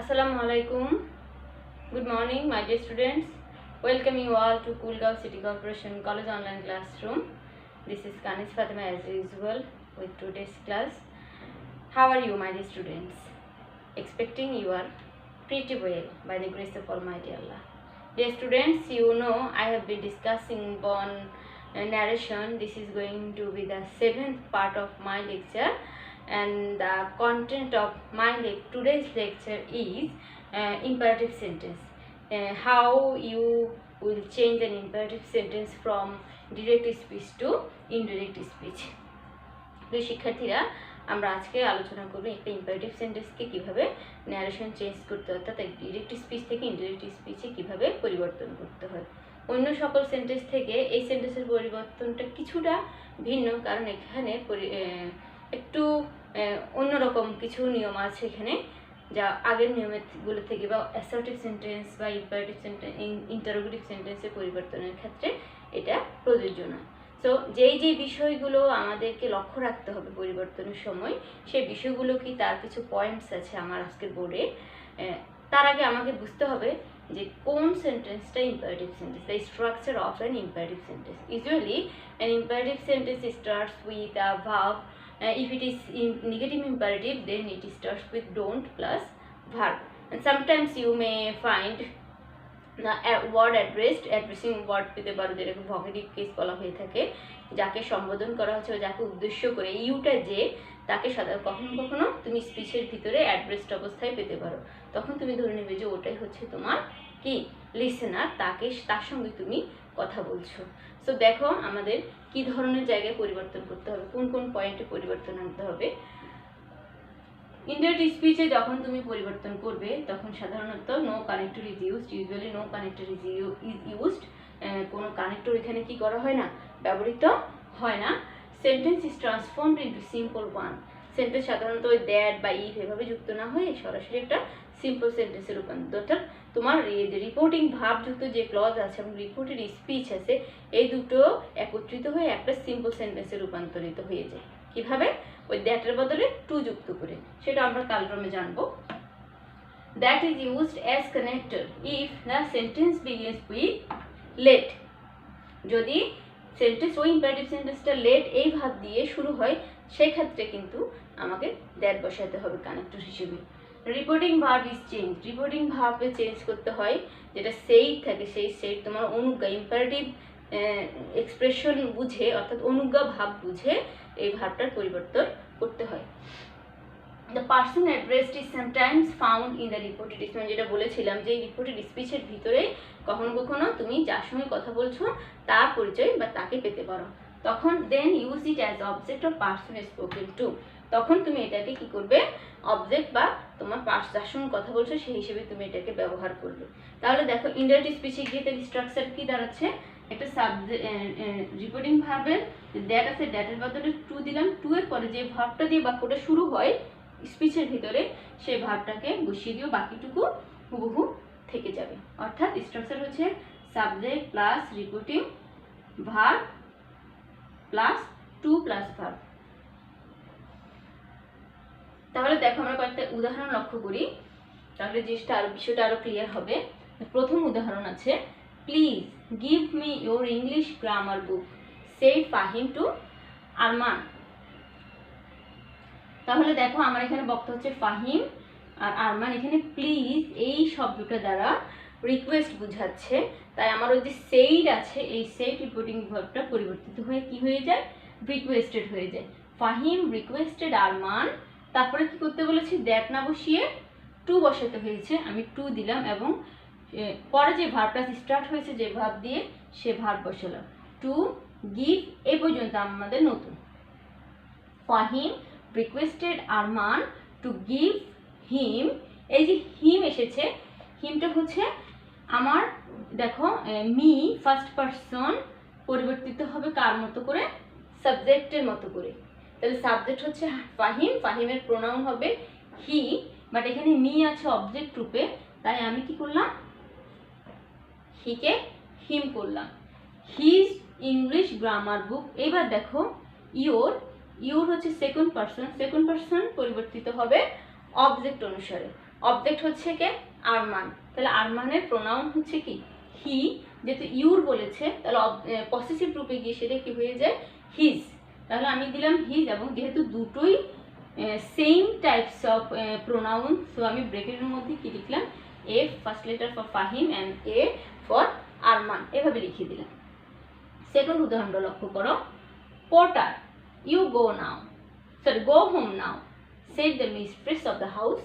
Assalamualaikum. Good morning, my dear students. Welcome you all to Kulgaon City Corporation College Online Classroom. This is Kanis Fatima as usual with today's class. How are you, my dear students? Expecting you are pretty well by the grace of Almighty Allah. Dear students, you know I have been discussing on narration. This is going to be the 7th part of my lecture, and the content of my today's lecture is imperative sentence. How you will change an imperative sentence from direct speech to indirect speech. তো শিক্ষার্থীরা, আমরা আজকে আলোচনা করব একটা imperative সেন্টেন্সকে কিভাবে narration change করতে হয়, অর্থাৎ ডিরেক্ট স্পিচ থেকে ইনডিরেক্ট স্পিচে কিভাবে পরিবর্তন করতে হয়। অন্য সকল সেন্টেন্স থেকে এই সেন্টেন্সের পরিবর্তনটা কিছুটা ভিন্ন, কারণ এখানে একটু অন্যরকম কিছু নিয়ম আছে এখানে, যা আগের নিয়মগুলো থেকে বা অ্যাসার্টিভ সেন্টেন্স বা ইম্পারেটিভ সেন্টেন্স ইন্টারোগেটিভ সেন্টেন্সের পরিবর্তনের ক্ষেত্রে এটা প্রযোজ্য নয়। সো যেই বিষয়গুলো আমাদেরকে লক্ষ্য রাখতে হবে পরিবর্তনের সময়, সেই বিষয়গুলো কি, তার কিছু পয়েন্টস আছে আমার আজকের বোর্ডে। তার আগে আমাকে বুঝতে হবে যে কোন সেন্টেন্সটা imperative sentence, the structure of an imperative sentence. Usually an imperative sentence starts with a verb. If it is negative imperative, then it starts with don't plus verb. And sometimes you may find the word addressed, addressing word পেতে পারো, যেটাকে vocative case বলা হয়ে থাকে, যাকে সম্বোধন করা হচ্ছে, যাকে উদ্দেশ্য করে ইউটা যে, তাকে সাধারণত কখনো কখনো তুমি স্পিচের ভিতরে অ্যাড্রেসড অবস্থায় পেতে পারো। তখন তুমি ধরে নেবে যে ওটাই হচ্ছে তোমার কি লিসেনার, তার সঙ্গে তুমি কথা বলছো। সো দেখো আমাদের কি ধরনের জায়গায় পরিবর্তন করতে হবে, কোন কোন পয়েন্টে পরিবর্তন আনতে হবে। ইনডাইরেক্ট স্পিচে যখন তুমি পরিবর্তন করবে তখন সাধারণত no connector is used, usually no connector is used. কোনো কানেক্টর এখানে কি করা হয় না, ব্যবহৃত হয় না। Sentence is transformed into simple one. Sentence সাধারণত ওই দ্যাট বা ইফ এভাবে যুক্ত না হয়ে সরাসরি একটা সিম্পল সেন্টেন্সে রূপান্তর, অর্থাৎ তোমার রিপোর্টিং ভাবযুক্ত যে ক্লজ আছে এবং রিপোর্টেড স্পিচ আছে, এই দুটো একত্রিত হয়ে একটা সিম্পল সেন্টেন্সে রূপান্তরিত হয়ে যায়। কিভাবে? ওই দ্যাটের বদলে টু যুক্ত করে, সেটা আমরা কালক্রমে জানবো। That is used as connector if the sentence begins with let. যদি সেন্টেন্স, ওই ইম্পারেটিভ সেন্টেন্সটা লেট এই ভাব দিয়ে শুরু হয়, সেই ক্ষেত্রে কিন্তু আমাকে দ্যাট বসাতে হবে কানেক্টর হিসেবে। Reporting verb is change, reporting ভার্বে চেঞ্জ করতে হয়, যেটা সেইট থাকে, সেই সেইট তোমার অনুজ্ঞা, ইম্পারেটিভ এক্সপ্রেশন বুঝে, অর্থাৎ অনুজ্ঞা ভাব বুঝে এই ভাবটার পরিবর্তন করতে হয়। The person addressed is sometimes found in the reported speech, যেটা বলেছিলাম যে রিপোর্টেড স্পিচের ভিতরে কখনো কখনো তুমি যার সঙ্গে কথা বলছো তার পরিচয় বা তাকে পেতে পারো। তখন then use it as object of person spoken to, তখন তুমি এটাকে কি করবে, অবজেক্ট বা তোমার যার সঙ্গে কথা বলছো সেই হিসেবে তুমি এটাকে ব্যবহার করবে। তাহলে দেখো ইনডাইরেক্ট স্পিচে গিয়ে তার স্ট্রাকচার কি দাঁড়াচ্ছে, একটা সাবজেক্ট রিপোর্টিং ভার্বের দ্যাট আছে, দ্যাটের বদলে টু দিলাম, টু এর পরে যে ভার্বটা দিয়ে বাক্যটা শুরু হয় স্পিচের ভিতরে, সেই ভার্বটাকে বসিয়ে দিও, বাকিটুকু হুবহু থেকে যাবে। অর্থাৎ স্ট্রাকচার হচ্ছে subject plus reporting verb plus to plus verb. তাহলে দেখো আমরা কয়েকটা উদাহরণ লক্ষ্য করি, তাহলে বিষয়টা আরো ক্লিয়ার হবে। প্রথম উদাহরণ আছে, please give me your English grammar book said Fahim to Arman. তাহলে দেখো আমার এখানে বক্তা হচ্ছে ফাহিম, আর আরমান এখানে প্লিজ এই শব্দটা দ্বারা রিকোয়েস্ট বুঝাচ্ছে, তাই আমার ওই যে সেইড আছে, এই সেইড রিপোর্টিং ভার্বটা পরিবর্তিত হয়ে কি হয়ে যায়, রিকোয়েস্টেড হয়ে যায়। ফাহিম রিকোয়েস্টেড আরমান, তারপরে কি করতে বলেছি, দ্যাট না বসিয়ে টু বসাতে হয়েছে, আমি টু দিলাম, এবং পরে যে ভার্বটা স্টার্ট হয়েছে যে ভার্ব দিয়ে, সে ভার্ব বসালাম, টু গিভ। এই পর্যন্ত আমাদের নতুন। Fahim requested Arman to give him, এই যে হিম এসেছে, হিমটা হচ্ছে আমার, দেখো মি ফার্স্ট পারসন পরিবর্তিত হবে কার মতো করে, সাবজেক্টের মতো করে। তাহলে সাবজেক্ট হচ্ছে ফাহিম, ফাহিমের প্রোনাউন হবে হি, বাট এখানে মি আছে অবজেক্ট রূপে, তাই আমি কি করলাম, হিকে হিম করলাম। হিজ ইংলিশ গ্রামার বুক। এবার দেখো ইওর, ইওর হচ্ছে সেকেন্ড পারসন, সেকেন্ড পারসন পরিবর্তিত হবে অবজেক্ট অনুসারে। অবজেক্ট হচ্ছে কে আরমান, তাহলে আরমানের প্রোনাউন হচ্ছে কি হি, যেহেতু ইউর বলেছে তাহলে পসেসিভ রূপে গিয়ে সেটা কি হয়ে যায় হিজ, তাহলে আমি দিলাম হিজ, এবং যেহেতু দুটোই same types of pronoun, so আমি ব্রেকেটের মধ্যে কি লিখলাম a first letter for Fahim and A for Arman, এভাবে লিখে দিলাম। সেকেন্ড উদাহরণটা লক্ষ্য করো, porter you go now, sorry go home now, said the mistress of the house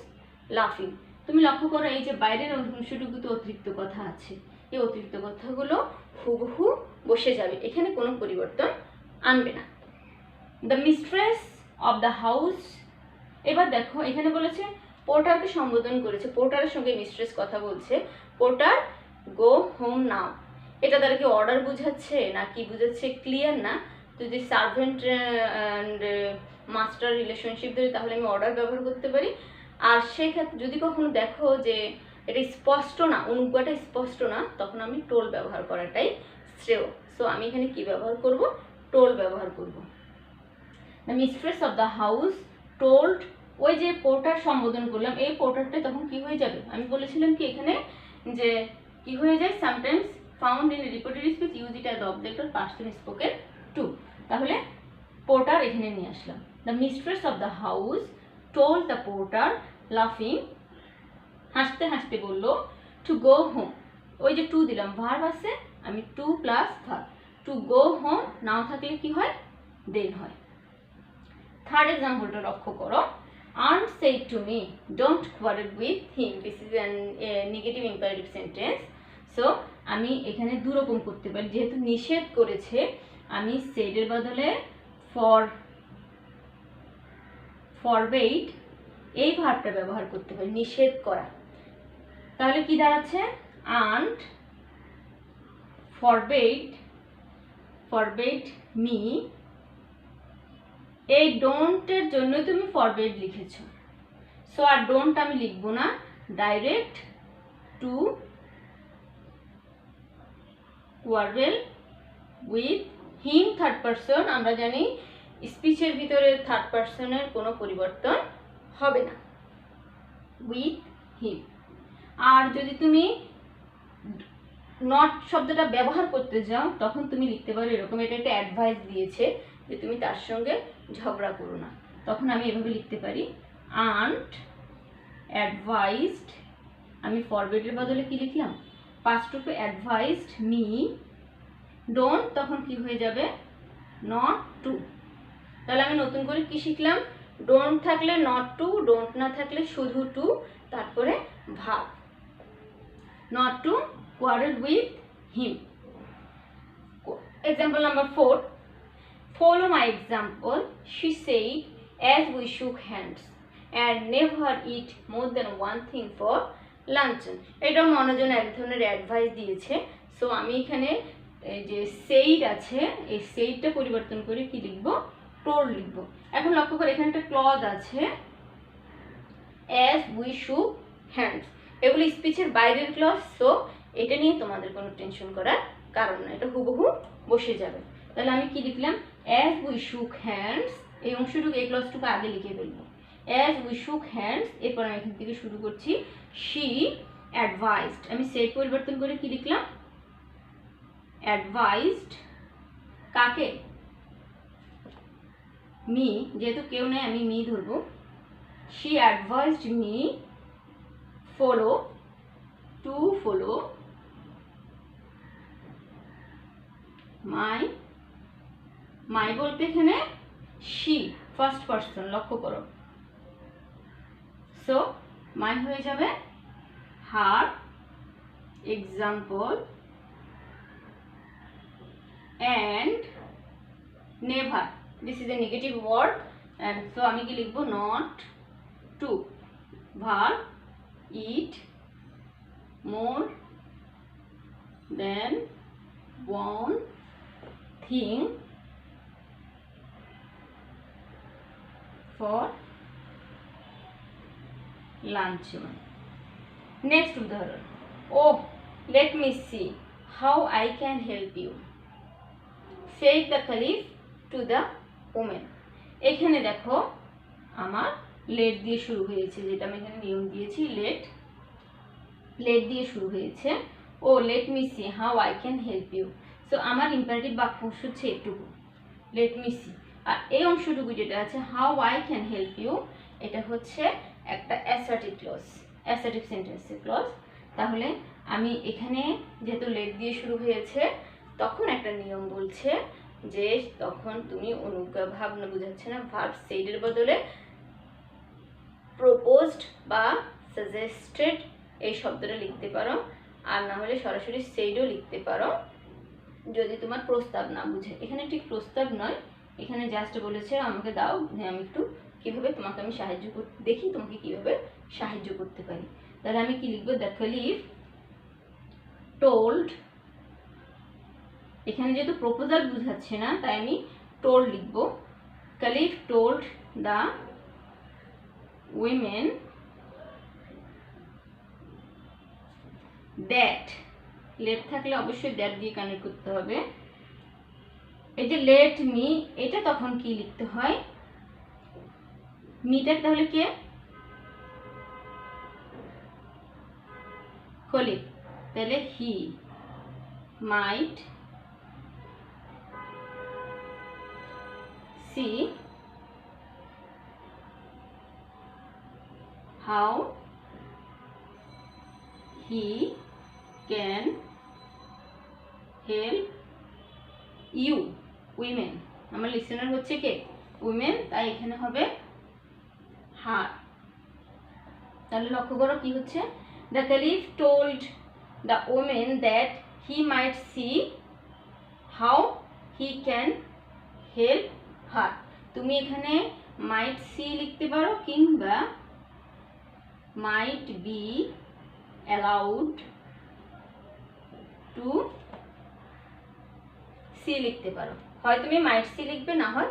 লাফিং। তুমি লক্ষ্য করো এই যে বাইরের অংশটুকুতে অতিরিক্ত কথা আছে, এই অতিরিক্ত কথাগুলো হুবহু বসে যাবে, এখানে কোনো পরিবর্তন আনবে না। The mistress of the house, এবার দেখো এখানে বলেছে পোর্টারকে সম্বোধন করেছে, পোর্টারের সঙ্গে মিস্ট্রেস কথা বলছে, পোর্টার গো হোম নাও, এটা দ্বারা কি অর্ডার বোঝাচ্ছে না কি বোঝাচ্ছে ক্লিয়ার না। তো যদি সার্ভেন্ট অ্যান্ড মাস্টার রিলেশনশিপ ধরে তাহলে আমি অর্ডার ব্যবহার করতে পারি, আর সেক্ষেত্রে যদি কখনো দেখো যে এটা স্পষ্ট না, অনুজ্ঞাটা স্পষ্ট না, তখন আমি টোল ব্যবহার করাটাই শ্রেয়। সো আমি এখানে কি ব্যবহার করব, টোল ব্যবহার করব। The mistress of the house told, ওই যে পোর্টার সম্বোধন করলাম, এই পোর্টারটা তখন কি হয়ে যাবে, আমি বলেছিলাম কি এখানে যে কি হয়ে যায়, sometimes found in reported speech use it as object or past tense spoken to, তাহলে পোর্টার এখানে নিয়ে আসলাম। The mistress of the house told the porter লাফিং, হাসতে হাসতে বললো, টু গো হোম, ওই যে টু দিলাম ভার্ব আছে, আমি to plus verb, to go home নাও থাকলে কি হয় দেন হয়। থার্ড এক্সাম্পলটা লক্ষ্য করো, aunt said to me don't quarrel with him, this is an negative imperative sentence, so আমি এখানে দুরকম করতে পারি, যেহেতু নিষেধ করেছে আমি said এর বদলে forbade এই ভার্বটা ব্যবহার করতে পারি, নিষেধ করা, তাহলে কি দাঁড়াচ্ছে aunt forbade me, এই ডোন্টের জন্য তুমি ফরবেড লিখেছো, সো আর ডোন্ট আমি লিখবো না, direct to quarrel with him, third person, আমরা জানি স্পিচের ভিতরে থার্ড পারসনের কোনো পরিবর্তন হবে না, উইথ হিম। আর যদি তুমি নট শব্দটা ব্যবহার করতে যাও তখন তুমি লিখতে পারো এরকম, এটা একটা অ্যাডভাইস দিয়েছে যে তুমি তার সঙ্গে ঝগড়া করো না, তখন আমি এভাবে লিখতে পারি aunt advised, আমি ফরবেডের বদলে কি লিখলাম পাস্ট রূপে advised me don't, তখন কি হয়ে যাবে not to, তাহলে আমি নতুন করে কি শিখলাম, ডোন্ট থাকলে নট টু, ডোন্ট না থাকলে শুধু টু, তারপরে ভাব, not to quarrel with him. Example number 4, follow my example, she said as we shook hands, and never eat more than one thing for luncheon. এটা মনোজন এক ধরনের অ্যাডভাইস দিয়েছে, সো আমি এখানে যে সেইড আছে এই সেইডটা পরিবর্তন করে কি লিখবো টোল্ড লিখবো। এখন লক্ষ্য করে এখানে একটা ক্লজ আছে as we shook hands, এগুলো স্পিচের বাইরের ক্লজ, সো এটা নিয়ে তোমাদের কোনো টেনশন করার কারণ না, এটা হুবহু বসে যাবে। তাহলে আমি কি লিখলাম as we shook hands, এই অংশটুকু এই ক্লজটুকু আগে লিখে ফেলবো, as we shook hands, এরপর আমি এখান থেকে শুরু করছি, she advised, আমি সেট পরিবর্তন করে কি লিখলাম advised, কাকে me, যেহেতু কেউ নেই আমি মি ধরবো, she advised me to follow my বলতে এখানে she ফার্স্ট পারসন, লক্ষ্য করো, সো my হয়ে যাবে her example and never, this is a negative word, and so আমি কি লিখবো not to, verb eat more than one thing for luncheon. Next উদাহরণ, oh let me see how I can help you, said the caliph to the woman. এখানে দেখো আমার late দিয়ে শুরু হয়েছে, যেটা আমি এখানে নিয়ম দিয়েছি, লেট দিয়ে শুরু হয়েছে। Oh let me see how I can help you. So আমার ইম্পারেটিভ বাক্যাংশ হচ্ছে এটুকু, লেট মি সি। আর এই অংশটুকু যেটা আছে how I can help you, এটা হচ্ছে একটা অ্যাসার্টিভ ক্লজ, অ্যাসার্টিভ সেন্টেন্সের ক্লজ। তাহলে আমি এখানে যেহেতু লেট দিয়ে শুরু হয়েছে, তখন একটা নিয়ম বলছে যে তখন তুমি ভাব না বোঝাচ্ছে না, ভার্ব সেইডের বদলে প্রপোজড বা সাজেস্টেড এই শব্দটা লিখতে পারো, আর না হলে সরাসরি সেইডও লিখতে পারো যদি তোমার প্রস্তাব না বুঝে। এখানে ঠিক প্রস্তাব নয়, এখানে জাস্ট বলেছে আমাকে দাও, আমি একটু কীভাবে তোমাকে আমি সাহায্য দেখি তোমাকে কীভাবে সাহায্য করতে পারি। তাহলে আমি কি লিখবো, দ্য ক্যালিফ টোল্ড, এখানে যেহেতু প্রপোজাল বুঝাচ্ছে না তাই আমি টোল্ড লিখবো। Caliph told the women that, let থাকলে অবশ্যই দ্যাট দিয়ে কানেক্ট করতে হবে। এই যে লেট মি, এটা তখন কি লিখতে হয়, মিটা তাহলে কে, খলিফ, তাহলে he might see how he can help you, women, আমার লিসেনার হচ্ছে কে, উইমেন, তাই এখানে হবে হার। তাহলে লক্ষ্য করো কি হচ্ছে, the caliph told the women that he might see how he can help her. তুমি এখানে মাইট সি লিখতে পারো কিংবা might be allowed to see লিখতে পারো, হয় তুমি মাইট সি লিখবে, না হয়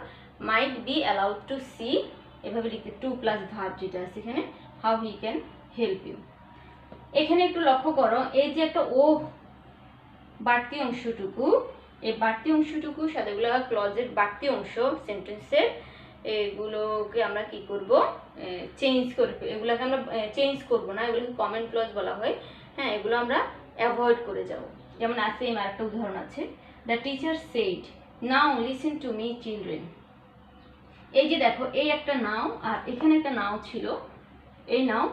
might be allowed to see, এভাবে লিখতে, টু প্লাস ভার্ব যেটা আছে এখানে, how he can help you. এখানে একটু লক্ষ্য করো, এই যে একটা ও বাড়তি অংশটুকু, এই বাড়তি অংশটুকু সাথে এগুলো ক্লজের বাড়তি অংশ সেন্টেন্সের, এগুলোকে আমরা কি করব, চেঞ্জ করব, এগুলোকে আমরা চেঞ্জ করব না, এগুলোকে কমেন্ট ক্লজ বলা হয়। হ্যাঁ, এগুলো আমরা অ্যাভয়েড করে যাব। যেমন আছে আমার একটা উদাহরণ আছে, the teacher said now listen to me children. এই যে দেখো, এই একটা নাও আর এখানে একটা নাও ছিল, এই নাও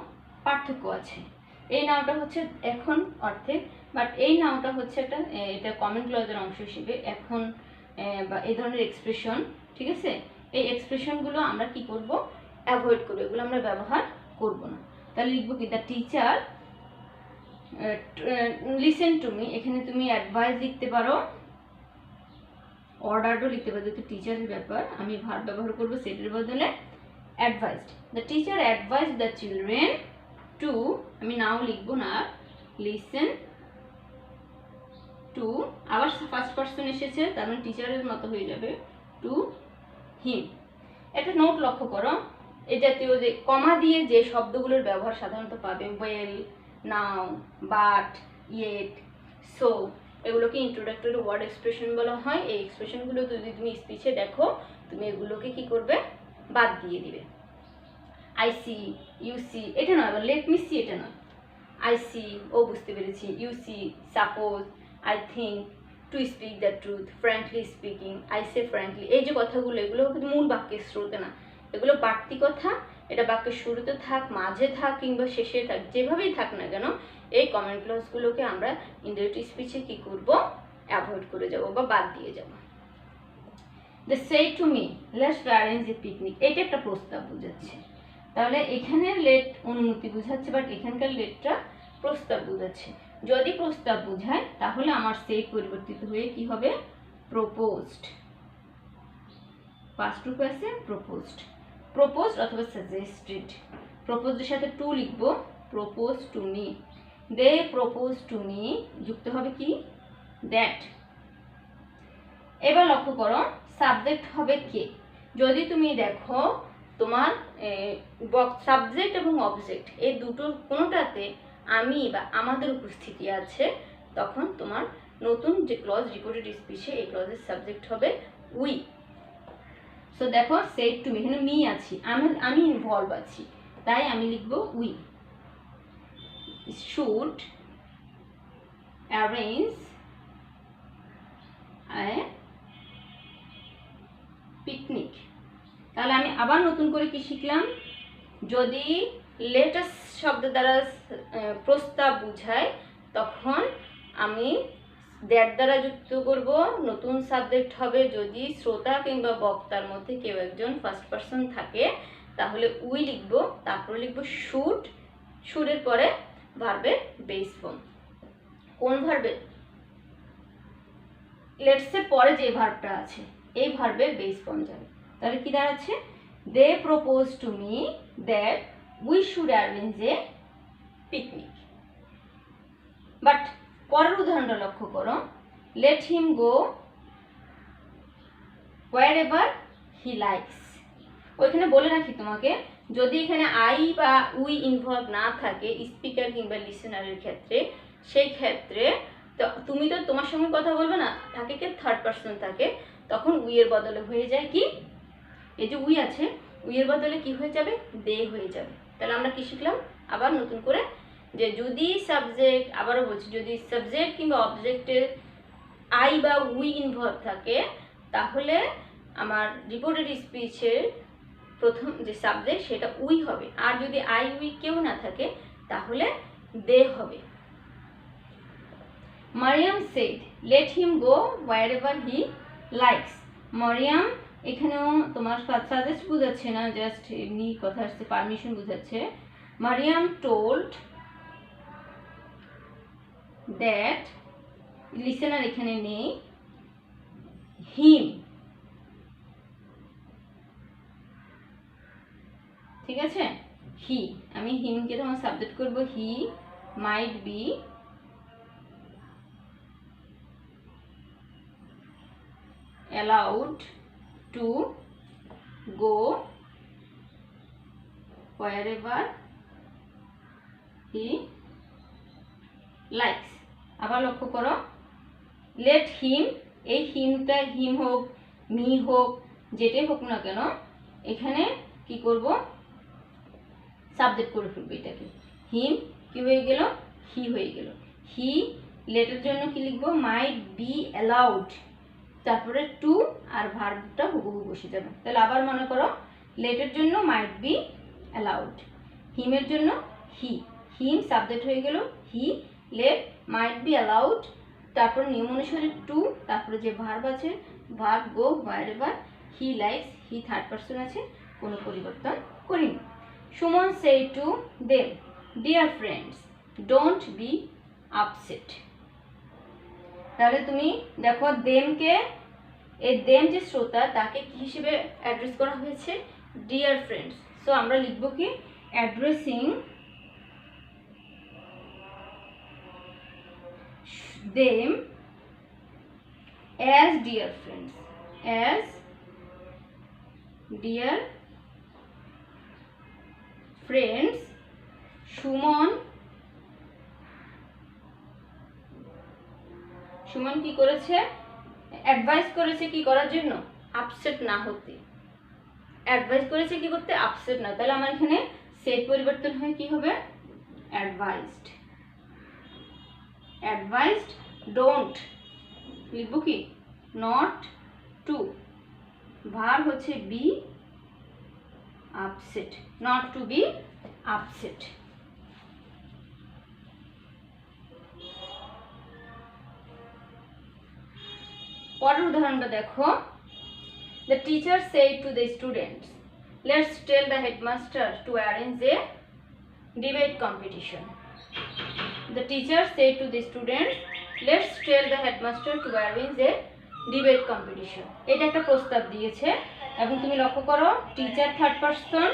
পার্থক্য আছে। এই নাওটা হচ্ছে এখন অর্থে, বাট এই নাওটা হচ্ছে একটা, এটা কমেন্ট ক্লজের অংশ হিসেবে এখন বা এই ধরনের এক্সপ্রেশন, ঠিক আছে, এই এক্সপ্রেশনগুলো আমরা কি করব, অ্যাভয়েড করব, এগুলো আমরা ব্যবহার করব না। তাহলে লিখবো কি, the teacher listen to me, এখানে তুমি অ্যাডভাইস লিখতে পারো, অর্ডারও লিখতে পারো, যেহেতু টিচারের ব্যাপার আমি ভার্ব ব্যবহার করবো সেটার বদলে advised. The teacher advise the children to, আমি নাও লিখবো না, লিসেন টু, আবার ফার্স্ট পারসন এসেছে তার মানে টিচারের মতো হয়ে যাবে, টু হিম। একটা নোট লক্ষ্য করো, এই জাতীয় যে কমা দিয়ে যে শব্দগুলোর ব্যবহার সাধারণত পাবে, well, now, but, yet, so, এগুলোকে ইন্ট্রোডাক্টরি ওয়ার্ড এক্সপ্রেশন বলা হয়। এই এক্সপ্রেশনগুলো যদি তুমি স্পিচে দেখো, তুমি এগুলোকে কি করবে, বাদ দিয়ে দিবে। আই সি, ইউ সি, এটা নয়, লেট মি সি, এটা নয়, আই সি, ও বুঝতে পেরেছি, you see, suppose, I think, to speak the truth, frankly speaking, I say frankly, এই যে কথাগুলো, এগুলো কিন্তু মূল বাক্যের স্রোতে না, এগুলো বাড়তি কথা, এটা বাক্যের শুরুতে থাক, মাঝে থাক কিংবা শেষে থাক, যেভাবেই থাক না কেন, এই কমেন্ট ক্লজগুলোকে আমরা ইনডাইরেক্ট স্পিচে কি করব, অ্যাভয়েড করে যাব বা বাদ দিয়ে যাব। They say to me let's arrange a picnic, এটা একটা প্রস্তাব বোঝাচ্ছে। তাহলে এখানে লেট অনুমতি বোঝাচ্ছে, বাট এখানকার লেটটা প্রস্তাব বোঝাচ্ছে। যদি প্রস্তাব বোঝায় তাহলে আমার সেই পরিবর্তিত হয়ে কি হবে, প্রপোজড, পাস্ট রূপে আছে প্রপোজড, প্রপোজড অথবা সাজেস্টেড। প্রপোজের সাথে টু লিখবো, propose to me, they propose to me, যুক্ত হবে কি, দ্যাট। এবার লক্ষ্য করো, সাবজেক্ট হবে কে। যদি তুমি দেখো তোমার সাবজেক্ট এবং অবজেক্ট এই দুটোর কোনোটাতে আমি বা আমাদের উপস্থিতি আছে, তখন তোমার নতুন যে ক্লজ রিপোর্টেড স্পিচে এই ক্লজের সাবজেক্ট হবে উই। সো দেখো সেড টু মি, এখানে মি আছি, আমি ইনভলভ আছি, তাই আমি লিখবো we should arrange a picnic. তাহলে আমি আবার নতুন করে কি শিখলাম, যদি লেটেস্ট শব্দ দ্বারা প্রস্তাব বুঝায় তখন আমি দ্যাট দ্বারা যুক্ত করব, নতুন সাবজেক্ট হবে। যদি শ্রোতা কিংবা বক্তার মধ্যে কেউ একজন ফার্স্ট পারসন থাকে তাহলে উই লিখবো, তারপরে লিখবো শুড, শুডের পরে ভার্বের বেস ফর্ম। কোন ভার্বে? লেটসে পরে যে ভার্বটা আছে এই ভার্বের বেস ফর্ম যাবে। তাহলে কি দাঁড়াচ্ছে, they propose to me that we should arrange a picnic. But পরের উদাহরণটা লক্ষ্য করো, let him go wherever he likes. ওইখানে বলে রাখি তোমাকে, যদি এখানে আই বা উই ইনভলভ না থাকে স্পিকার কিংবা লিসেনারের ক্ষেত্রে, সেই ক্ষেত্রে তো তুমি তো তোমার সঙ্গে কথা বলবে না, থাকে কি থার্ড পারসন থাকে, তখন উই এর বদলে হয়ে যায় কি, এই যে উই আছে উই এর বদলে কি হয়ে যাবে, দে হয়ে যাবে। তাহলে আমরা কি শিখলাম আবার নতুন করে, যে যদি সাবজেক্ট, আবারও বলছি, যদি সাবজেক্ট কিংবা অবজেক্টের আই বা উই ইনভলভ থাকে তাহলে আমার রিপোর্টেড স্পিচের প্রথম যে সাবজেক্ট সেটা উই হবে, আর যদি আই উই কেউ না থাকে তাহলে দে হবে। Mariam said let him go wherever he likes. Mariam, এখানেও তোমার সাজেস্ট বোঝাচ্ছে না, জাস্ট এমনি কথা আসছে, পারমিশন বোঝাচ্ছে। মারিয়াম টোল্ড দ্যাট, লিসেনার এখানে নেই, হিম, ঠিক আছে, হি, আমি হিমকে তোমার সাবজেক্ট করব, he might be allowed to go wherever he likes। আবার লক্ষ্য করো, লেট হিম, এই হিমটা হিম হোক মি হোক যেটাই হোক না কেন, এখানে কি করব, সাবজেক্ট করে ফেলবো এটাকে। হিম কি হয়ে গেল, হি হয়ে গেল। হি লেটের জন্য কি লিখবো, মাইট বি অ্যালাউড, তারপরে টু আর ভার্বটা হুবহু বসে যাবে। তাহলে আবার মনে করো, লেটের জন্য মাইট বি অ্যালাউড, হিমের জন্য হি, হিম সাবজেক্ট হয়ে গেল, he, let might be allowed, তারপর নিয়ম অনুসারে টু, তারপরে যে ভার্ব আছে verb go wherever he likes, he third person আছে, কোনো পরিবর্তন করিনি। Suman say to them dear friends don't be upset. তাহলে তুমি দেখো দেমকে, এই দেম যে শ্রোতা তাকে কি হিসেবে অ্যাড্রেস করা হয়েছে, ডিয়ার ফ্রেন্ডস। সো আমরা লিখবো কি, addressing them as dear friends, as dear friends. Suman, Suman কি করেছে, অ্যাডভাইস করেছে কি করার জন্য, আপসেট না হতে, অ্যাডভাইস করেছে কি করতে, আপসেট না। তাহলে আমার এখানে সেট পরিবর্তন হয়ে কি হবে, অ্যাডভাইসড, অ্যাডভাইসড ডোন্ট, লিখবো কি, নট টু, ভার্ব হচ্ছে be upset, not to be upset. পরের উদাহরণটা দেখো, the teacher said to the students, let's tell the headmaster to arrange a debate competition. The teacher said to the students, let's tell the headmaster to arrange a debate competition. এটা একটা প্রস্তাব দিয়েছে এবং তুমি লক্ষ্য করো টিচার থার্ড পারসন,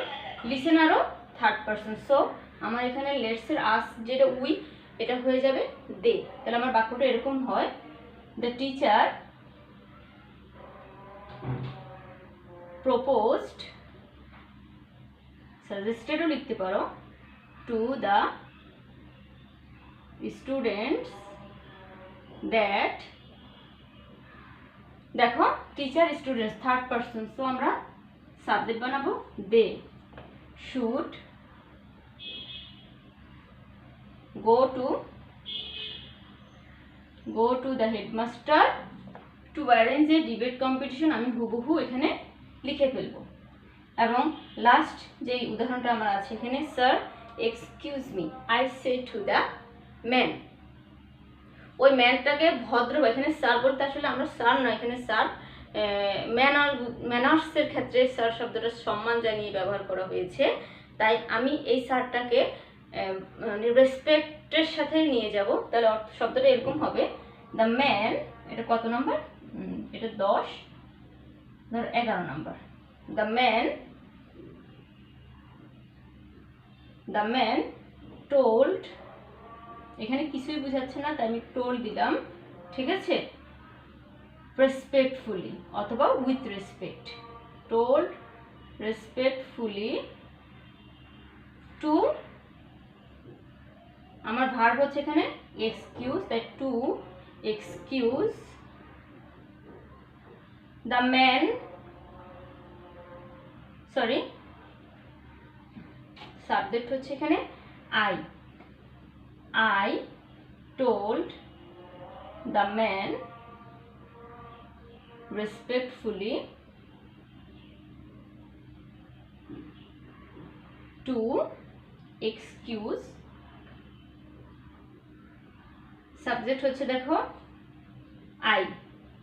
লিসেনারও third person. So আমার এখানে লেটস এর আস যেটা উই, এটা হয়ে যাবে দে। তাহলে আমার বাক্যটা এরকম হয়, the teacher proposed, suggested ও লিখতে পারো, to the students that, দেখো teacher students third person, so আমরা সাবজেক্ট বানাবো they should go to the headmaster to arrange a debate competition। আমি হুবহু এখানে লিখে ফেলবো। এবং লাস্ট যে উদাহরণটা আমার আছে এখানে, sir excuse me I say to the man. ওই ম্যানটাকে ভদ্র, এখানে স্যার বলতে আসলে আমরা স্যার নয়, এখানে স্যার ম্যানার্সের ক্ষেত্রে স্যার শব্দটা সম্মান জানিয়ে ব্যবহার করা হয়েছে, তাই আমি এই স্যারটাকে রেসপেক্টের সাথে নিয়ে যাব। তাহলে শব্দটা এরকম হবে, দ্য ম্যান, এটা কত নম্বর, এটা 10, ধর 11 নম্বর। দ্য ম্যান টোল্ড, এখানে কিছুই বোঝাচ্ছে না তাই আমি টোল্ড দিলাম, ঠিক আছে, রেসপেক্টফুলি অথবা with respect, told respectfully to, আমার ভার্ব হচ্ছে এখানে এক্সকিউজ, তাই to excuse the man, sorry subject হচ্ছে এখানে I told the man respectfully to excuse, subject হচ্ছে দেখো I,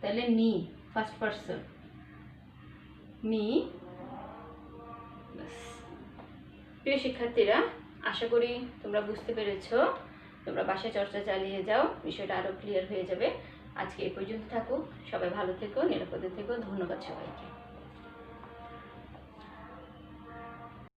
তাহলে মি, ফার্স্ট পারসন মি। প্রিয় শিক্ষার্থীরা, আশা করি তোমরা বুঝতে পেরেছো। তোমরা বাসায় চর্চা চালিয়ে যাও, বিষয়টা আরো ক্লিয়ার হয়ে যাবে। আজকে এই পর্যন্ত থাকুক, সবাই ভালো থেকো, নিরাপদে থেকো। ধন্যবাদ সবাইকে।